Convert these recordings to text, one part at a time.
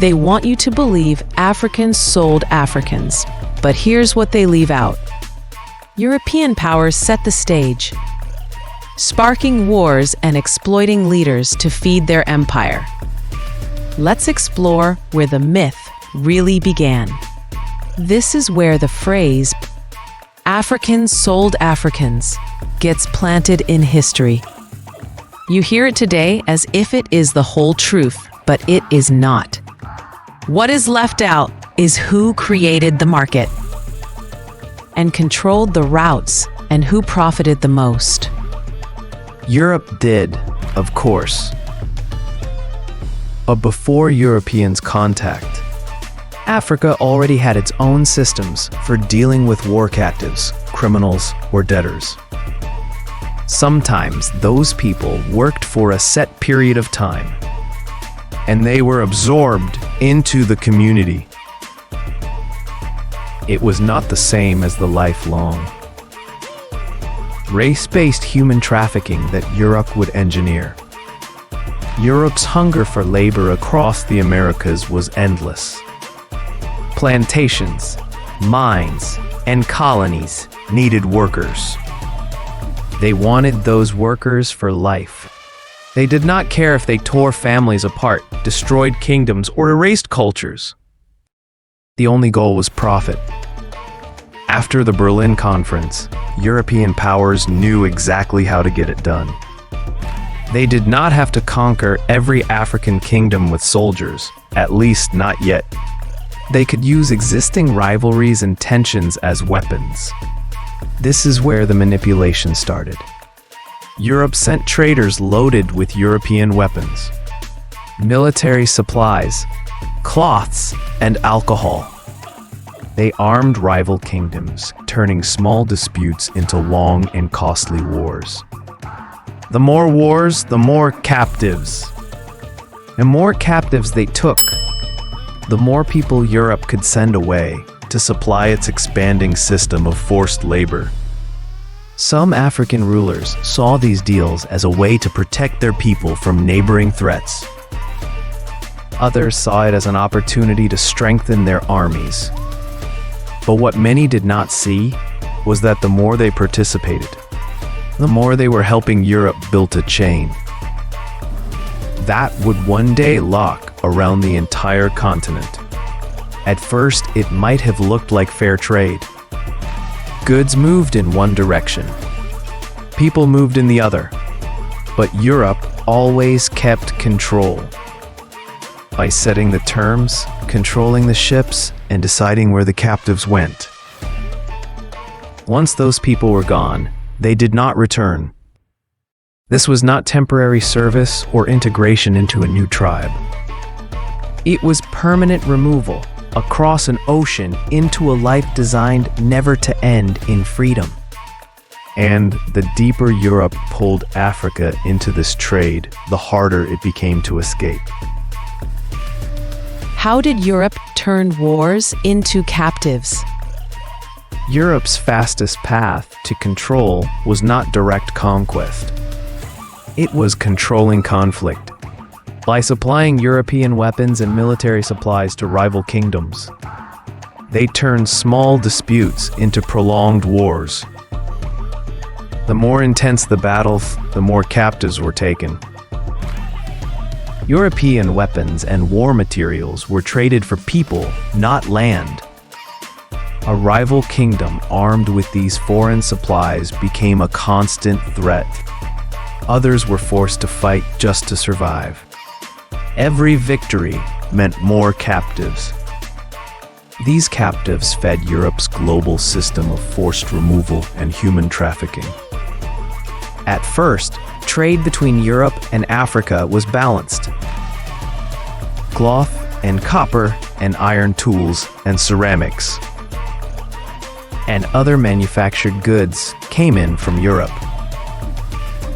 They want you to believe Africans sold Africans. But here's what they leave out. European powers set the stage, sparking wars and exploiting leaders to feed their empire. Let's explore where the myth really began. This is where the phrase, "Africans sold Africans," gets planted in history. You hear it today as if it is the whole truth, but it is not. What is left out is who created the market and controlled the routes and who profited the most. Europe did, of course. But before Europeans' contact, Africa already had its own systems for dealing with war captives, criminals, or debtors. Sometimes those people worked for a set period of time, and they were absorbed into the community. It was not the same as the lifelong, race-based human trafficking that Europe would engineer. Europe's hunger for labor across the Americas was endless. Plantations, mines, and colonies needed workers. They wanted those workers for life. They did not care if they tore families apart, destroyed kingdoms, or erased cultures. The only goal was profit. After the Berlin Conference, European powers knew exactly how to get it done. They did not have to conquer every African kingdom with soldiers, at least not yet. They could use existing rivalries and tensions as weapons. This is where the manipulation started. Europe sent traders loaded with European weapons, military supplies, cloths, and alcohol. They armed rival kingdoms, turning small disputes into long and costly wars. The more wars, the more captives. The more captives they took, the more people Europe could send away to supply its expanding system of forced labor. Some African rulers saw these deals as a way to protect their people from neighboring threats. Others saw it as an opportunity to strengthen their armies. But what many did not see was that the more they participated, the more they were helping Europe build a chain that would one day lock around the entire continent. At first, it might have looked like fair trade. Goods moved in one direction. People moved in the other. But Europe always kept control. By setting the terms, controlling the ships, and deciding where the captives went. Once those people were gone, they did not return. This was not temporary service or integration into a new tribe. It was permanent removal across an ocean into a life designed never to end in freedom. And the deeper Europe pulled Africa into this trade, the harder it became to escape. How did Europe turn wars into captives? Europe's fastest path to control was not direct conquest. It was controlling conflict. By supplying European weapons and military supplies to rival kingdoms, they turned small disputes into prolonged wars. The more intense the battles, the more captives were taken. European weapons and war materials were traded for people, not land. A rival kingdom armed with these foreign supplies became a constant threat. Others were forced to fight just to survive. Every victory meant more captives. These captives fed Europe's global system of forced removal and human trafficking. At first, trade between Europe and Africa was balanced. Cloth and copper and iron tools and ceramics and other manufactured goods came in from Europe.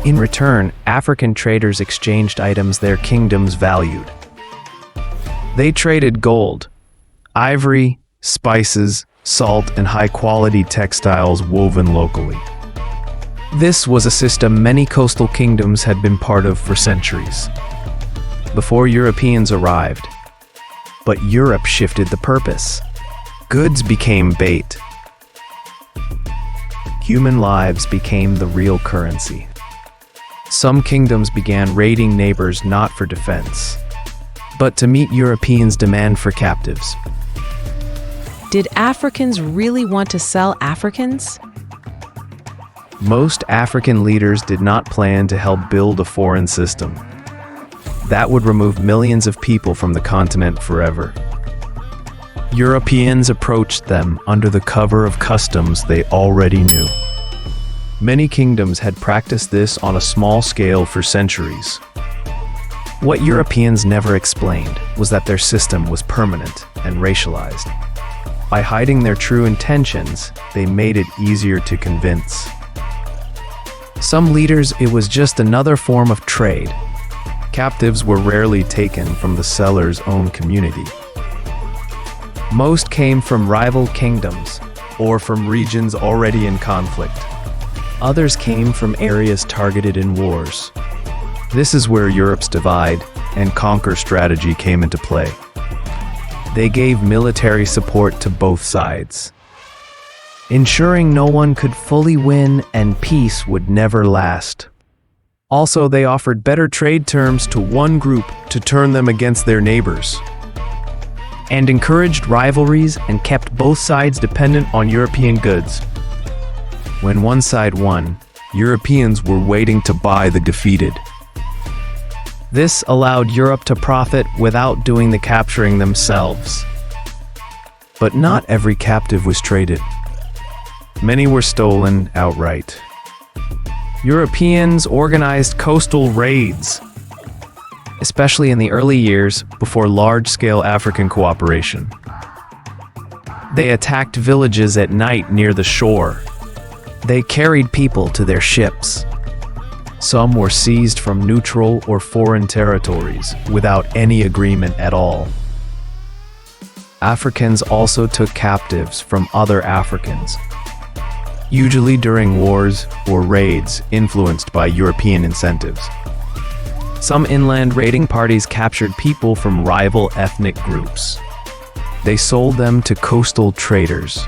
In return, African traders exchanged items their kingdoms valued. They traded gold, ivory, spices, salt, and high-quality textiles woven locally. This was a system many coastal kingdoms had been part of for centuries. Before Europeans arrived, But Europe shifted the purpose. Goods became bait. Human lives became the real currency. Some kingdoms began raiding neighbors not for defense, but to meet Europeans' demand for captives. Did Africans really want to sell Africans? Most African leaders did not plan to help build a foreign system. That would remove millions of people from the continent forever. Europeans approached them under the cover of customs they already knew. Many kingdoms had practiced this on a small scale for centuries. What Europeans never explained was that their system was permanent and racialized. By hiding their true intentions, they made it easier to convince. Some leaders, it was just another form of trade. Captives were rarely taken from the seller's own community. Most came from rival kingdoms or from regions already in conflict. Others came from areas targeted in wars. This is where Europe's divide and conquer strategy came into play. They gave military support to both sides, ensuring no one could fully win and peace would never last. Also, they offered better trade terms to one group to turn them against their neighbors, and encouraged rivalries and kept both sides dependent on European goods. When one side won, Europeans were waiting to buy the defeated. This allowed Europe to profit without doing the capturing themselves. But not every captive was traded. Many were stolen outright. Europeans organized coastal raids, especially in the early years before large-scale African cooperation. They attacked villages at night near the shore. They carried people to their ships. Some were seized from neutral or foreign territories without any agreement at all. Africans also took captives from other Africans, usually during wars or raids influenced by European incentives. Some inland raiding parties captured people from rival ethnic groups. They sold them to coastal traders.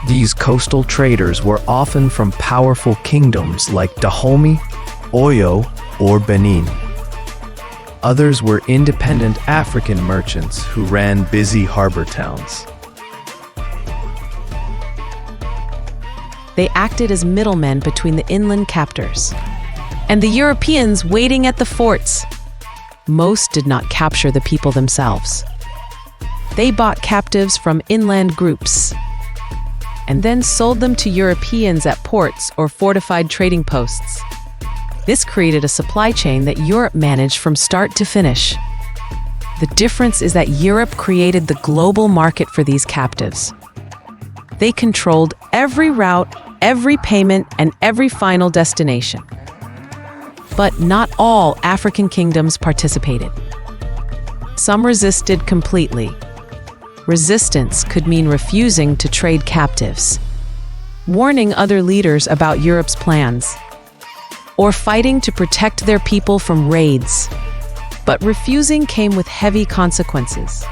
These coastal traders were often from powerful kingdoms like Dahomey, Oyo, or Benin. Others were independent African merchants who ran busy harbor towns. They acted as middlemen between the inland captors and the Europeans waiting at the forts. Most did not capture the people themselves. They bought captives from inland groups and then sold them to Europeans at ports or fortified trading posts. This created a supply chain that Europe managed from start to finish. The difference is that Europe created the global market for these captives. They controlled every route, every payment, and every final destination. But not all African kingdoms participated. Some resisted completely. Resistance could mean refusing to trade captives, warning other leaders about Europe's plans, or fighting to protect their people from raids. But refusing came with heavy consequences.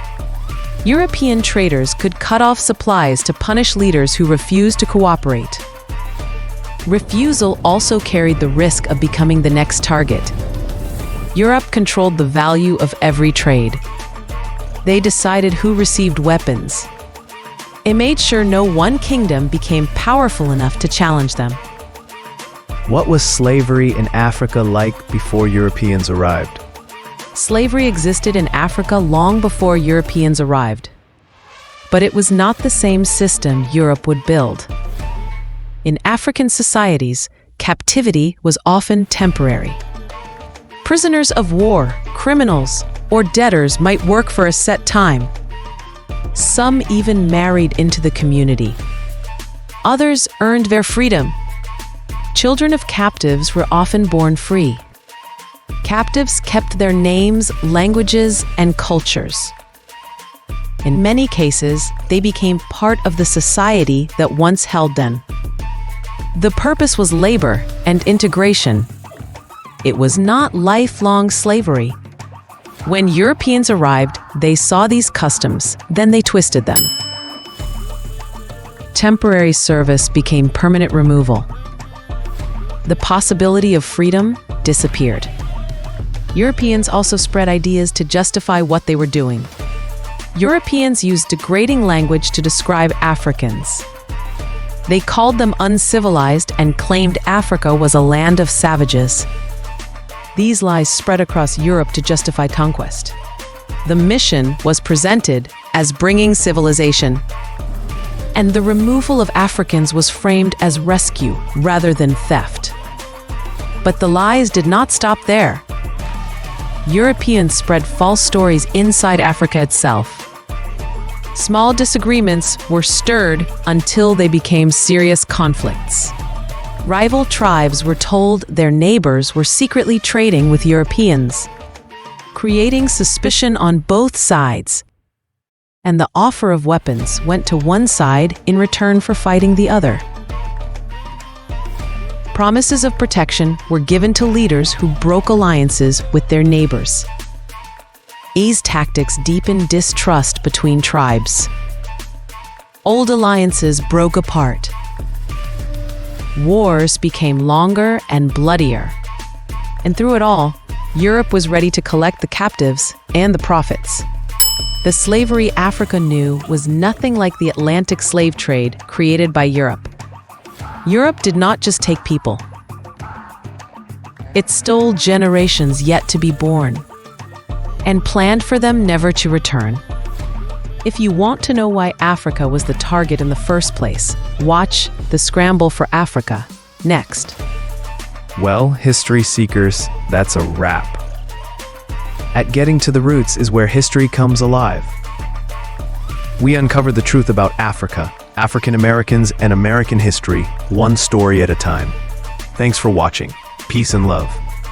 European traders could cut off supplies to punish leaders who refused to cooperate. Refusal also carried the risk of becoming the next target. Europe controlled the value of every trade. They decided who received weapons. It made sure no one kingdom became powerful enough to challenge them. What was slavery in Africa like before Europeans arrived? Slavery existed in Africa long before Europeans arrived. But it was not the same system Europe would build. In African societies, captivity was often temporary. Prisoners of war, criminals, or debtors might work for a set time. Some even married into the community. Others earned their freedom. Children of captives were often born free. Captives kept their names, languages, and cultures. In many cases, they became part of the society that once held them. The purpose was labor and integration. It was not lifelong slavery. When Europeans arrived, they saw these customs, then they twisted them. Temporary service became permanent removal. The possibility of freedom disappeared. Europeans also spread ideas to justify what they were doing. Europeans used degrading language to describe Africans. They called them uncivilized and claimed Africa was a land of savages. These lies spread across Europe to justify conquest. The mission was presented as bringing civilization, and the removal of Africans was framed as rescue rather than theft. But the lies did not stop there. Europeans spread false stories inside Africa itself. Small disagreements were stirred until they became serious conflicts. Rival tribes were told their neighbors were secretly trading with Europeans, creating suspicion on both sides. And the offer of weapons went to one side in return for fighting the other. Promises of protection were given to leaders who broke alliances with their neighbors. These tactics deepened distrust between tribes. Old alliances broke apart. Wars became longer and bloodier. And through it all, Europe was ready to collect the captives and the profits. The slavery Africa knew was nothing like the Atlantic slave trade created by Europe. Europe did not just take people. It stole generations yet to be born, and planned for them never to return. If you want to know why Africa was the target in the first place, watch The Scramble for Africa next. Well, history seekers, that's a wrap. At Getting to the Roots is where history comes alive. We uncover the truth about Africa, African Americans, and American history, one story at a time. Thanks for watching. Peace and love.